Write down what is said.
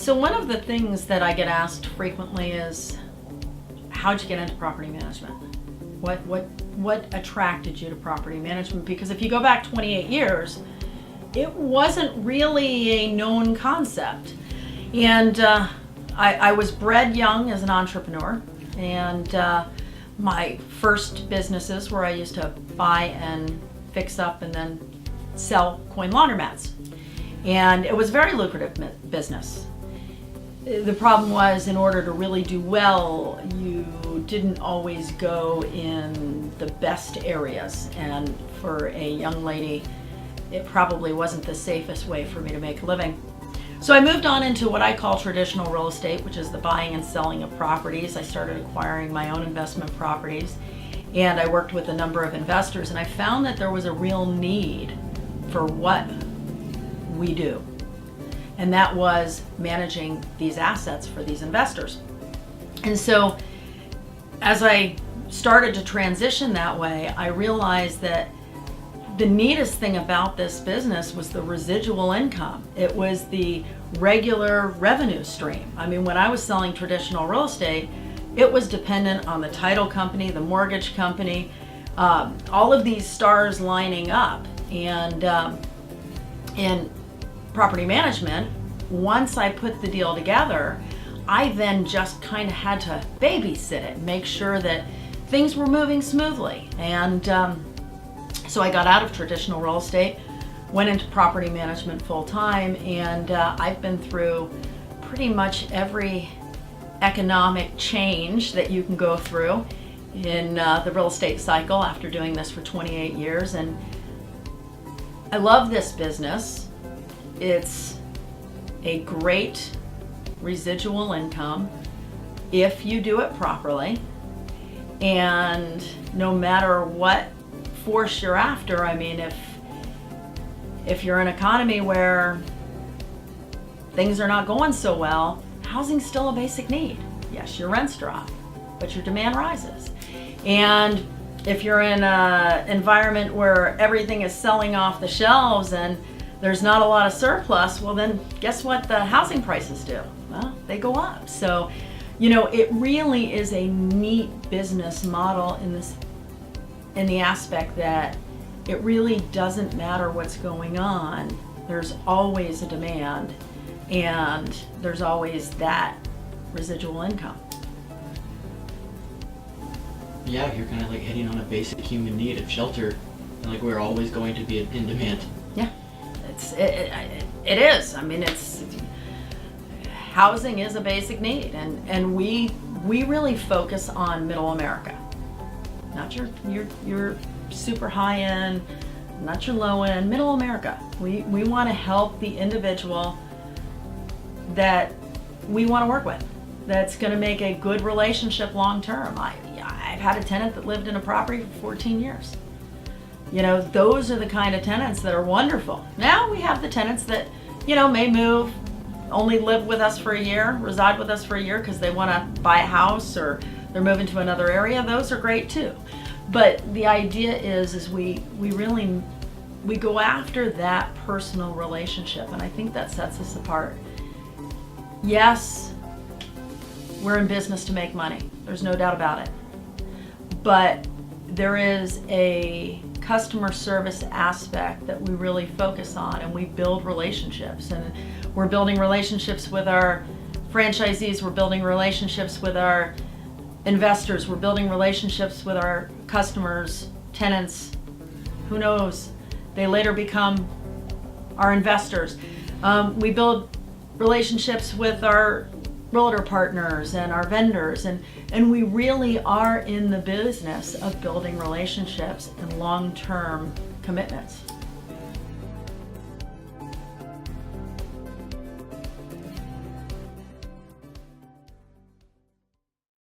So one of the things that I get asked frequently is, how'd you get into property management? What attracted you to property management? Because if you go back 28 years, it wasn't really a known concept. And I was bred young as an entrepreneur, and my first businesses where I used to buy and fix up and then sell coin laundromats. And it was a very lucrative business. The problem was, in order to really do well, you didn't always go in the best areas. And for a young lady, it probably wasn't the safest way for me to make a living. So I moved on into what I call traditional real estate, which is the buying and selling of properties. I started acquiring my own investment properties, and I worked with a number of investors, and I found that there was a real need for what we do. And that was managing these assets for these investors. And so as I started to transition that way, I realized that the neatest thing about this business was the residual income. It was the regular revenue stream. I mean, when I was selling traditional real estate, it was dependent on the title company, the mortgage company, all of these stars lining up. And in property management, once I put the deal together, I then just kind of had to babysit it, make sure that things were moving smoothly. And so I got out of traditional real estate, went into property management full time, and I've been through pretty much every economic change that you can go through in the real estate cycle after doing this for 28 years. And I love this business. It's a great residual income if you do it properly. And no matter what force you're after, I mean, if you're in an economy where things are not going so well, housing's still a basic need. Yes, your rents drop, but your demand rises. And if you're in an environment where everything is selling off the shelves and there's not a lot of surplus, well then guess what the housing prices do? Well, they go up. So, you know, it really is a neat business model in the aspect that it really doesn't matter what's going on. There's always a demand, and there's always that residual income. Yeah, you're kind of like hitting on a basic human need of shelter, and like we're always going to be in demand. Yeah, it is. I mean, housing is a basic need, and we really focus on middle America. Not your super high end, not your low end, middle America. We want to help the individual that we want to work with, that's going to make a good relationship long term. I've had a tenant that lived in a property for 14 years. You know, those are the kind of tenants that are wonderful. Now we have the tenants that, you know, may move, only live with us for a year, reside with us for a year because they want to buy a house or they're moving to another area. Those are great too. But the idea is we go after that personal relationship, and I think that sets us apart. Yes, we're in business to make money. There's no doubt about it. But there is a customer service aspect that we really focus on, and we build relationships. And we're building relationships with our franchisees, we're building relationships with our investors, we're building relationships with our customers, tenants, who knows, they later become our investors. We build relationships with our realtor partners and our vendors, and we really are in the business of building relationships and long-term commitments.